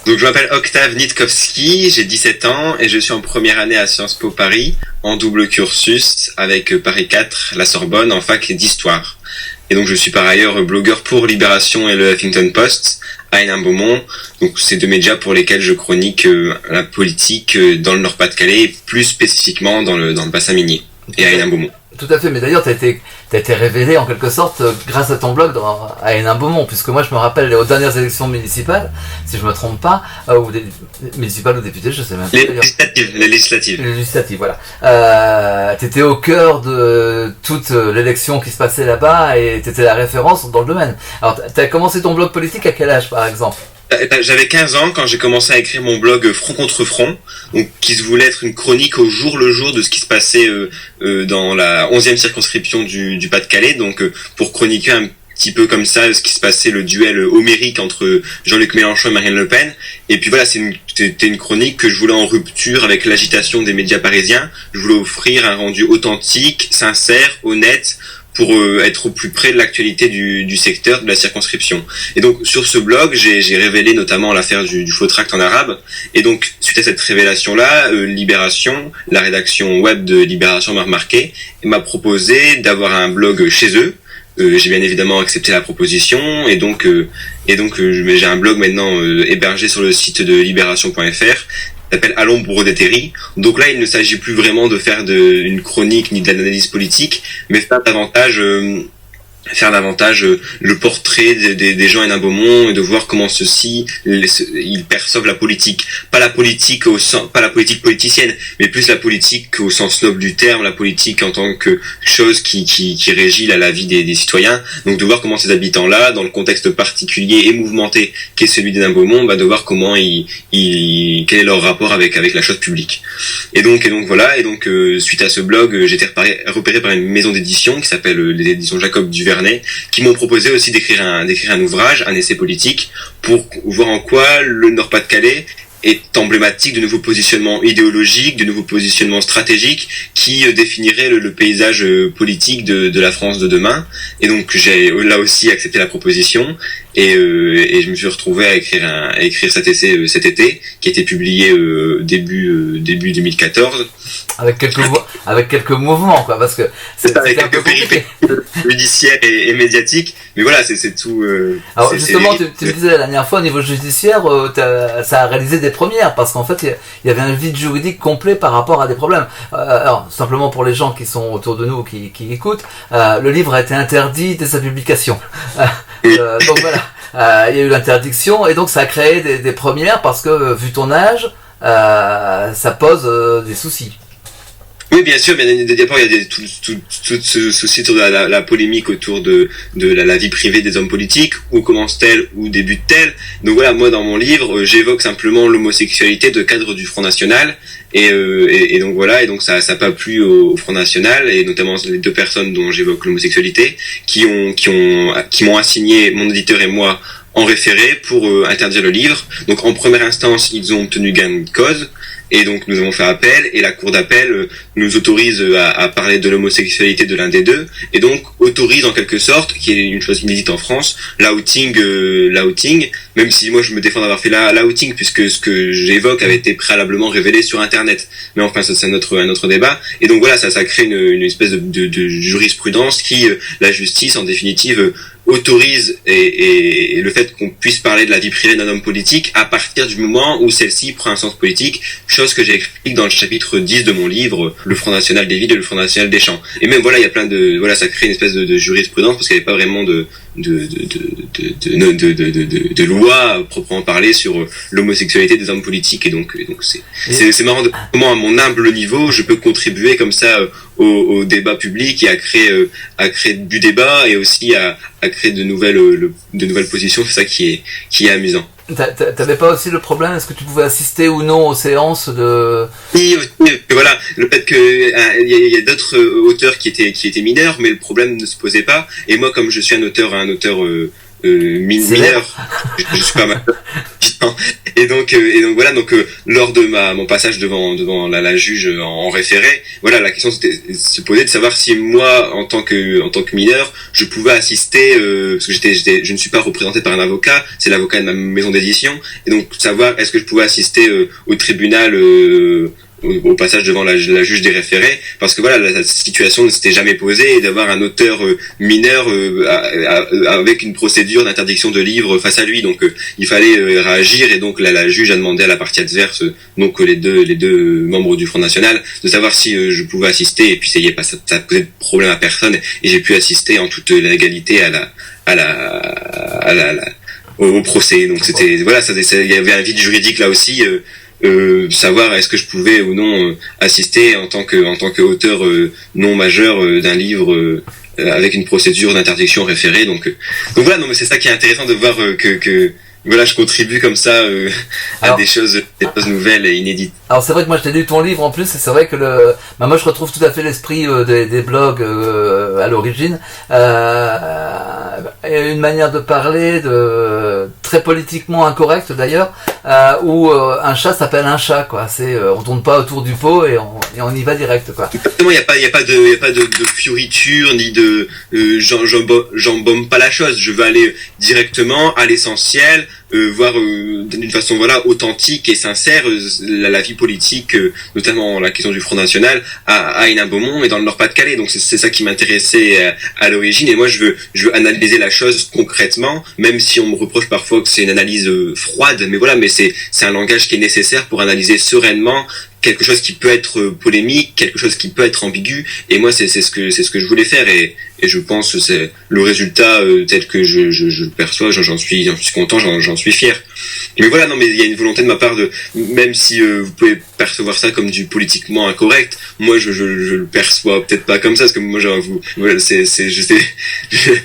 Donc je m'appelle Octave Nitkowski, j'ai 17 ans et je suis en première année à Sciences Po Paris, en double cursus avec Paris 4, la Sorbonne, en fac d'histoire. Et donc je suis par ailleurs blogueur pour Libération et le Huffington Post à Hénin-Beaumont. Donc c'est deux médias pour lesquels je chronique la politique dans le Nord-Pas-de-Calais et plus spécifiquement dans le bassin minier et à Hénin-Beaumont. Tout à fait, mais d'ailleurs t'as été révélé en quelque sorte grâce à ton blog à Hénin-Beaumont, puisque moi je me rappelle aux dernières élections municipales, si je me trompe pas, municipales ou députées, je sais même pas. Les législatives. Les législatives, voilà. T'étais au cœur de toute l'élection qui se passait là-bas et t'étais la référence dans le domaine. Alors t'as commencé ton blog politique à quel âge par exemple ? J'avais 15 ans quand j'ai commencé à écrire mon blog Front contre Front, donc qui se voulait être une chronique au jour le jour de ce qui se passait dans la 11e circonscription du Pas-de-Calais, donc pour chroniquer un petit peu comme ça ce qui se passait, le duel homérique entre Jean-Luc Mélenchon et Marine Le Pen. Et puis voilà, c'était une chronique que je voulais en rupture avec l'agitation des médias parisiens. Je voulais offrir un rendu authentique, sincère, honnête, pour être au plus près de l'actualité du secteur, de la circonscription. Et donc sur ce blog, j'ai révélé notamment l'affaire du faux tract en arabe. Et donc suite à cette révélation-là, Libération, la rédaction web de Libération m'a remarqué et m'a proposé d'avoir un blog chez eux. J'ai bien évidemment accepté la proposition et donc j'ai un blog maintenant hébergé sur le site de libération.fr, s'appelle À l'ombre des terris. Donc là, il ne s'agit plus vraiment de faire une chronique ni de l'analyse politique, mais faire davantage le portrait des gens à Hénin-Beaumont et de voir comment ceux-ci ils perçoivent la politique, pas la politique politicienne, mais plus la politique au sens noble du terme, la politique en tant que chose qui régit la vie des citoyens. Donc de voir comment ces habitants-là, dans le contexte particulier et mouvementé qu'est celui d'Hénin-Beaumont, de voir comment quel est leur rapport avec la chose publique. Et donc voilà, suite à ce blog, j'ai été repéré par une maison d'édition qui s'appelle les éditions Jacob Duvernay, qui m'ont proposé aussi d'écrire un ouvrage, un essai politique, pour voir en quoi le Nord-Pas-de-Calais est emblématique de nouveaux positionnements idéologiques, de nouveaux positionnements stratégiques qui définiraient le paysage politique de la France de demain. Et donc j'ai là aussi accepté la proposition et je me suis retrouvé à écrire cet essai cet été, qui a été publié début 2014. Avec quelques mouvements, quoi, parce que c'est avec quelques péripéties judiciaires et médiatiques, mais voilà, c'est tout. Alors justement, tu me disais la dernière fois, au niveau judiciaire, ça a réalisé des premières, parce qu'en fait, il y avait un vide juridique complet par rapport à des problèmes. Alors, simplement pour les gens qui sont autour de nous, qui écoutent, le livre a été interdit dès sa publication. Donc voilà, il y a eu l'interdiction, et donc ça a créé des premières, parce que, vu ton âge, ça pose des soucis. Oui, bien sûr, d'abord il y a tout ce souci sur la polémique autour de la vie privée des hommes politiques, où commence-t-elle, où débute-t-elle. Donc voilà, moi dans mon livre, j'évoque simplement l'homosexualité de cadre du Front National, et donc voilà, et donc ça a pas plu au Front National, et notamment les deux personnes dont j'évoque l'homosexualité, qui m'ont assigné, mon éditeur et moi, en référé pour interdire le livre. Donc en première instance, ils ont obtenu gain de cause. Et donc nous avons fait appel, et la cour d'appel nous autorise à parler de l'homosexualité de l'un des deux, et donc autorise en quelque sorte, qui est une chose inédite en France, l'outing, même si moi je me défends d'avoir fait l'outing, puisque ce que j'évoque avait été préalablement révélé sur Internet. Mais enfin, ça c'est un autre débat. Et donc voilà, ça crée une espèce de jurisprudence qui, la justice en définitive, autorise et le fait qu'on puisse parler de la vie privée d'un homme politique à partir du moment où celle-ci prend un sens politique, chose que j'explique dans le chapitre 10 de mon livre, Le Front National des villes et le Front National des champs. Et même voilà, il y a plein ça crée une espèce de jurisprudence, parce qu'il n'y avait pas vraiment de loi proprement parlée sur l'homosexualité des hommes politiques, et donc c'est marrant de comment à mon humble niveau je peux contribuer comme ça au débat public, et à créer du débat, et aussi à créer de nouvelles positions. C'est ça qui est amusant. T'avais pas aussi le problème, est-ce que tu pouvais assister ou non aux séances de... Oui, voilà, le fait que il y a d'autres auteurs qui étaient mineurs, mais le problème ne se posait pas. Et moi, comme je suis un auteur mineur, je suis pas mal. et donc voilà, donc lors de mon passage devant la juge en référé, voilà, la question se posait de savoir si moi, en tant que mineur, je pouvais assister, parce que je ne suis pas représenté par un avocat, c'est l'avocat de ma maison d'édition, et donc savoir est-ce que je pouvais assister au tribunal, au passage devant la juge des référés, parce que voilà, la situation ne s'était jamais posée, et d'avoir un auteur mineur avec une procédure d'interdiction de livre face à lui, donc il fallait réagir, et donc la juge a demandé à la partie adverse, donc les deux membres du Front National, de savoir si je pouvais assister, et puis ça posait de problème à personne, et j'ai pu assister en toute légalité au procès. Donc c'était voilà, il y avait un vide juridique là aussi. Savoir est-ce que je pouvais ou non assister en tant que auteur non majeur d'un livre avec une procédure d'interdiction référée. Donc voilà, non mais c'est ça qui est intéressant de voir que voilà, je contribue comme ça à des choses nouvelles et inédites. Alors c'est vrai que moi je t'ai lu ton livre en plus, et c'est vrai que moi je retrouve tout à fait l'esprit des blogs à l'origine, et une manière de parler très politiquement incorrecte d'ailleurs, où un chat s'appelle un chat, quoi. On tourne pas autour du pot et on y va direct, quoi. Exactement, il y a pas de fioriture ni de j'embaume pas la chose. Je veux aller directement à l'essentiel. Voir d'une façon voilà authentique et sincère la vie politique, notamment la question du Front National à Hénin-Beaumont et dans le Nord-Pas-de-Calais. Donc c'est ça qui m'intéressait à l'origine, et moi je veux analyser la chose concrètement, même si on me reproche parfois que c'est une analyse froide, mais voilà, mais c'est un langage qui est nécessaire pour analyser sereinement quelque chose qui peut être polémique, quelque chose qui peut être ambigu, et moi c'est ce que je voulais faire, et je pense que c'est le résultat tel que je le perçois, j'en suis content, j'en suis fier. Mais voilà, non mais il y a une volonté de ma part même si vous pouvez percevoir ça comme du politiquement incorrect, moi je le perçois peut-être pas comme ça, parce que moi voilà, je sais.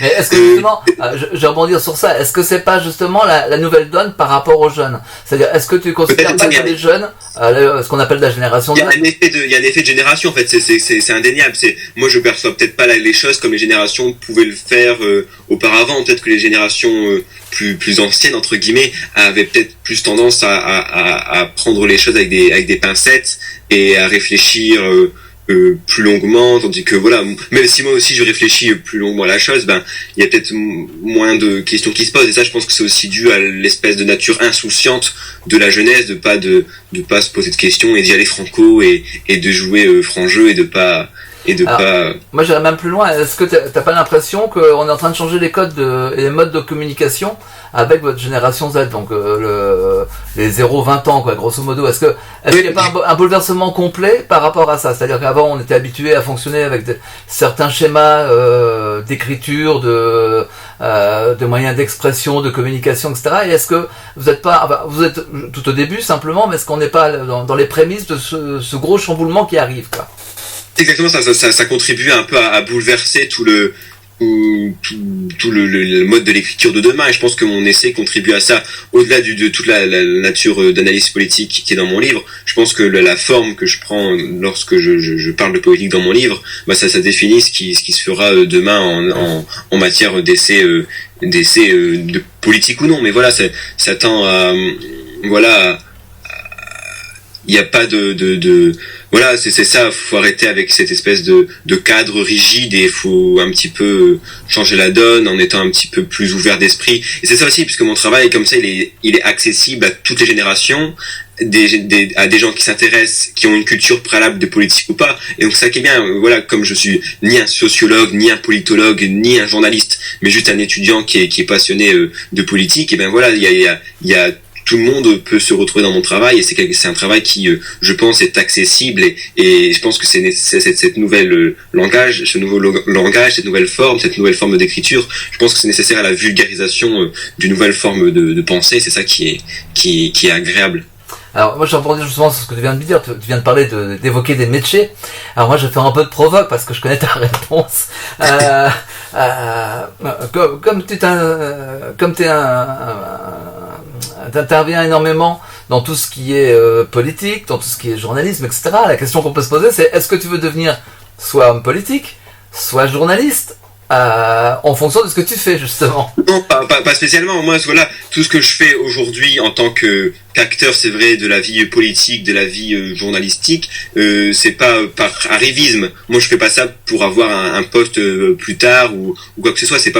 Mais est-ce que justement, je vais rebondir sur ça, est-ce que c'est pas justement la nouvelle donne par rapport aux jeunes? C'est-à-dire, est-ce que tu considères pas que les jeunes, ce qu'on appelle la génération il y a un effet de génération, en fait, c'est indéniable. Moi je perçois peut-être pas les choses comme les générations pouvaient le faire auparavant. Peut-être que les générations plus anciennes entre guillemets avaient peut-être plus tendance à prendre les choses avec des pincettes et à réfléchir plus longuement, tandis que voilà, même si moi aussi je réfléchis plus longuement à la chose, il y a peut-être moins de questions qui se posent, et ça je pense que c'est aussi dû à l'espèce de nature insouciante de la jeunesse, de pas se poser de questions et d'y aller franco et de jouer franc jeu et de pas Moi j'irais même plus loin. Est-ce que t'as pas l'impression qu'on est en train de changer les codes et les modes de communication avec votre génération Z, donc les 0-20 ans, quoi, grosso modo? Est-ce qu'il n'y a pas un bouleversement complet par rapport à ça? C'est-à-dire qu'avant on était habitué à fonctionner avec certains schémas d'écriture, de moyens d'expression, de communication, etc. Et est-ce que vous êtes tout au début simplement, mais est-ce qu'on n'est pas dans les prémices de ce gros chamboulement qui arrive, quoi? Exactement, ça contribue un peu à bouleverser tout le mode de l'écriture de demain, et je pense que mon essai contribue à ça. Au-delà de toute la nature d'analyse politique qui est dans mon livre, je pense que la forme que je prends lorsque je parle de politique dans mon livre, ça définit ce qui se fera demain en matière d'essai de politique ou non. Mais voilà, ça tend à voilà, il n'y a pas de voilà, c'est ça, faut arrêter avec cette espèce de cadre rigide, et faut un petit peu changer la donne en étant un petit peu plus ouvert d'esprit. Et c'est ça aussi, puisque mon travail, comme ça, il est accessible à toutes les générations, à des gens qui s'intéressent, qui ont une culture préalable de politique ou pas. Et donc ça qui est bien, voilà, comme je suis ni un sociologue, ni un politologue, ni un journaliste, mais juste un étudiant qui est passionné de politique, et ben voilà, il y a tout le monde peut se retrouver dans mon travail, et c'est un travail qui, je pense, est accessible, et je pense que c'est cette nouvelle langage, ce nouveau langage, cette nouvelle forme d'écriture, je pense que c'est nécessaire à la vulgarisation d'une nouvelle forme de pensée. C'est ça qui est agréable. Alors moi je rebondis justement sur ce que tu viens de me dire, tu viens de parler d'évoquer des métiers. Alors moi je vais faire un peu de provoque parce que je connais ta réponse. Comme t'interviens énormément dans tout ce qui est politique, dans tout ce qui est journalisme, etc. La question qu'on peut se poser, c'est est-ce que tu veux devenir soit homme politique, soit journaliste, en fonction de ce que tu fais justement. Non, pas spécialement. Moi, voilà, tout ce que je fais aujourd'hui en tant qu'acteur, c'est vrai, de la vie politique, de la vie journalistique, c'est pas par arrivisme. Moi, je fais pas ça pour avoir un poste plus tard ou quoi que ce soit. C'est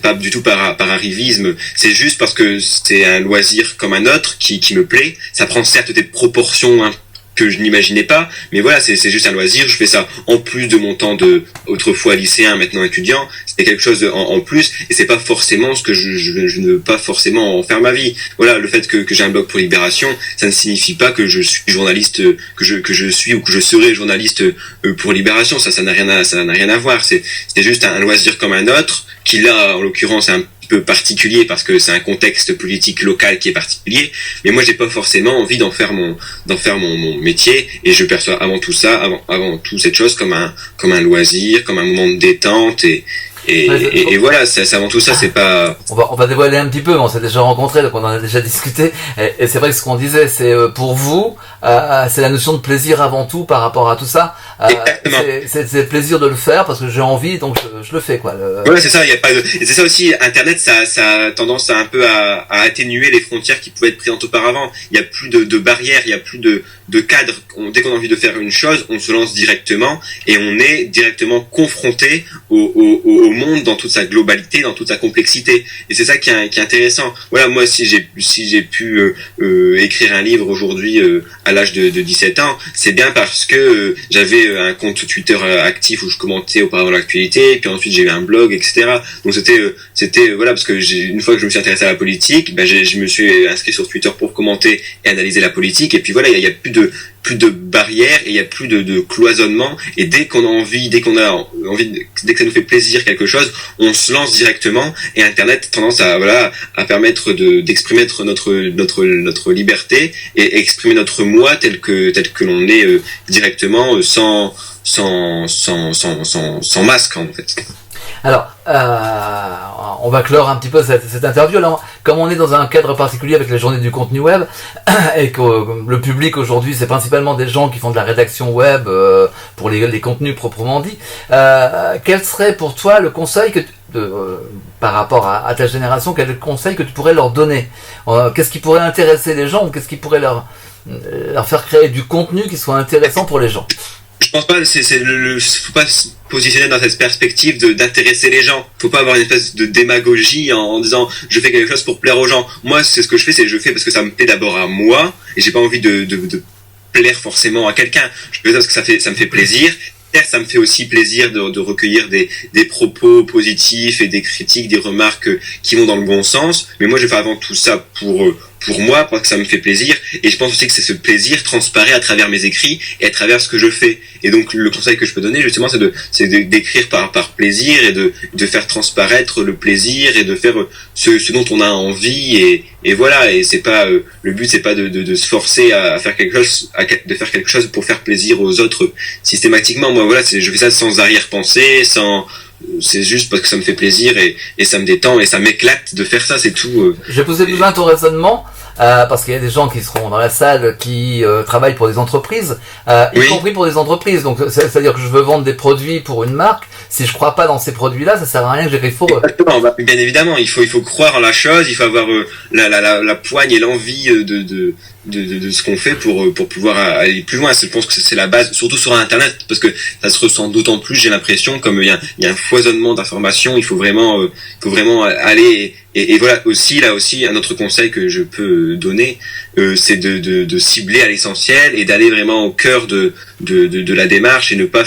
pas du tout par arrivisme. C'est juste parce que c'est un loisir comme un autre qui me plaît. Ça prend certes des proportions que je n'imaginais pas, mais voilà, c'est juste un loisir. Je fais ça en plus de mon temps de autrefois lycéen, maintenant étudiant. C'est quelque chose en plus, et c'est pas forcément ce que je ne veux pas forcément en faire ma vie. Voilà, le fait que j'ai un blog pour Libération, ça ne signifie pas que je suis journaliste, que je suis ou que je serai journaliste pour Libération. Ça n'a rien à voir. C'est juste un loisir comme un autre, qui là, en l'occurrence, est un peu particulier parce que c'est un contexte politique local qui est particulier, mais moi j'ai pas forcément envie d'en faire mon métier, et je perçois avant tout cette chose comme un loisir, comme un moment de détente, et voilà, c'est avant tout ça. C'est pas. On va dévoiler un petit peu. On s'est déjà rencontrés, donc on en a déjà discuté. Et c'est vrai que ce qu'on disait, c'est pour vous, c'est la notion de plaisir avant tout par rapport à tout ça. C'est le plaisir de le faire parce que j'ai envie, donc je le fais, quoi. Ouais, c'est ça. Il y a pas de. Et c'est ça aussi. Internet, ça a tendance à un peu à atténuer les frontières qui pouvaient être présentes auparavant. Il y a plus de barrières, il y a plus de cadre. Dès qu'on a envie de faire une chose, on se lance directement et on est directement confronté au monde dans toute sa globalité, dans toute sa complexité. Et c'est ça qui est intéressant. Voilà, moi, si j'ai pu écrire un livre aujourd'hui à l'âge de 17 ans, c'est bien parce que j'avais un compte Twitter actif où je commentais auparavant l'actualité, puis ensuite j'ai eu un blog, etc. Donc c'était voilà, parce que une fois que je me suis intéressé à la politique, je me suis inscrit sur Twitter pour commenter et analyser la politique. Et puis voilà, il y a plus de barrières, et il y a plus de cloisonnement, et dès qu'on a envie, dès que ça nous fait plaisir quelque chose, on se lance directement. Et Internet a tendance à permettre d'exprimer notre liberté et exprimer notre moi tel que l'on est directement, sans masque, en fait. Alors, on va clore un petit peu cette interview. Alors, comme on est dans un cadre particulier avec les journées du contenu web, et que le public aujourd'hui, c'est principalement des gens qui font de la rédaction web pour les contenus proprement dit, quel serait pour toi le conseil par rapport à ta génération, quel conseil que tu pourrais leur donner? Qu'est-ce qui pourrait intéresser les gens, ou qu'est-ce qui pourrait leur faire créer du contenu qui soit intéressant pour les gens? Je pense pas, faut pas se positionner dans cette perspective d'intéresser les gens. Faut pas avoir une espèce de démagogie en disant je fais quelque chose pour plaire aux gens. Moi, c'est ce que je fais, je fais parce que ça me plaît d'abord à moi, et j'ai pas envie de plaire forcément à quelqu'un. Je fais ça parce que ça me fait plaisir. Ça me fait aussi plaisir de recueillir des propos positifs et des critiques, des remarques qui vont dans le bon sens. Mais moi, je fais avant tout ça pour moi, parce que ça me fait plaisir. Et je pense aussi que ce plaisir transparaît à travers mes écrits et à travers ce que je fais. Et donc, le conseil que je peux donner, justement, c'est d'écrire par plaisir, et de faire transparaître le plaisir, et de faire ce dont on a envie. Et voilà. Et c'est pas, le but, c'est pas de se forcer à faire quelque chose pour faire plaisir aux autres systématiquement. Moi, voilà, je fais ça sans arrière-pensée, c'est juste parce que ça me fait plaisir, et ça me détend, et ça m'éclate de faire ça, c'est tout. J'ai posé plus loin ton raisonnement, parce qu'il y a des gens qui seront dans la salle qui travaillent pour des entreprises, y compris pour des entreprises. Donc c'est-à-dire que je veux vendre des produits pour une marque. Si je crois pas dans ces produits-là, ça sert à rien que j'écrive pour eux. Exactement. Bien évidemment, il faut croire en la chose, il faut avoir la poigne et l'envie de ce qu'on fait pour pouvoir aller plus loin. Je pense que c'est la base, surtout sur Internet, parce que ça se ressent d'autant plus, j'ai l'impression, comme il y a un foisonnement d'informations. Il faut vraiment aller, et voilà. Là aussi un autre conseil que je peux donner, c'est de cibler à l'essentiel, et d'aller vraiment au cœur de la démarche, et ne pas,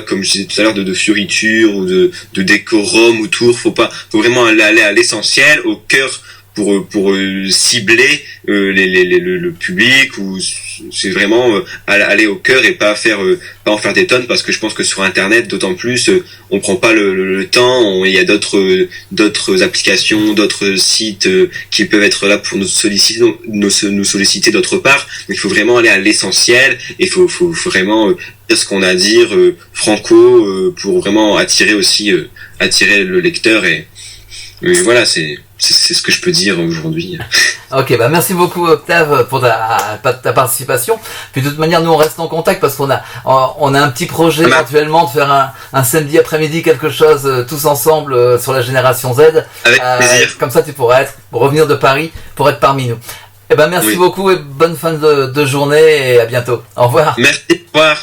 comme je disais tout à l'heure, de fioritures ou de décorum autour. Faut vraiment aller à l'essentiel, au cœur, pour cibler le public, ou c'est vraiment aller au cœur, et pas en faire des tonnes, parce que je pense que sur Internet, d'autant plus, on prend pas le temps. Il y a d'autres applications, d'autres sites qui peuvent être là pour nous solliciter d'autre part. Donc il faut vraiment aller à l'essentiel, et il faut vraiment dire ce qu'on a à dire franco, pour vraiment attirer le lecteur, Mais voilà, c'est ce que je peux dire aujourd'hui. Ok, bah merci beaucoup Octave pour ta participation. Puis de toute manière, nous on reste en contact parce qu'on a un petit projet éventuellement de faire un samedi après-midi quelque chose tous ensemble sur la génération Z. Avec plaisir. Comme ça, tu pourras revenir de Paris pour être parmi nous. Eh ben merci beaucoup et bonne fin de journée et à bientôt. Au revoir. Merci, au revoir.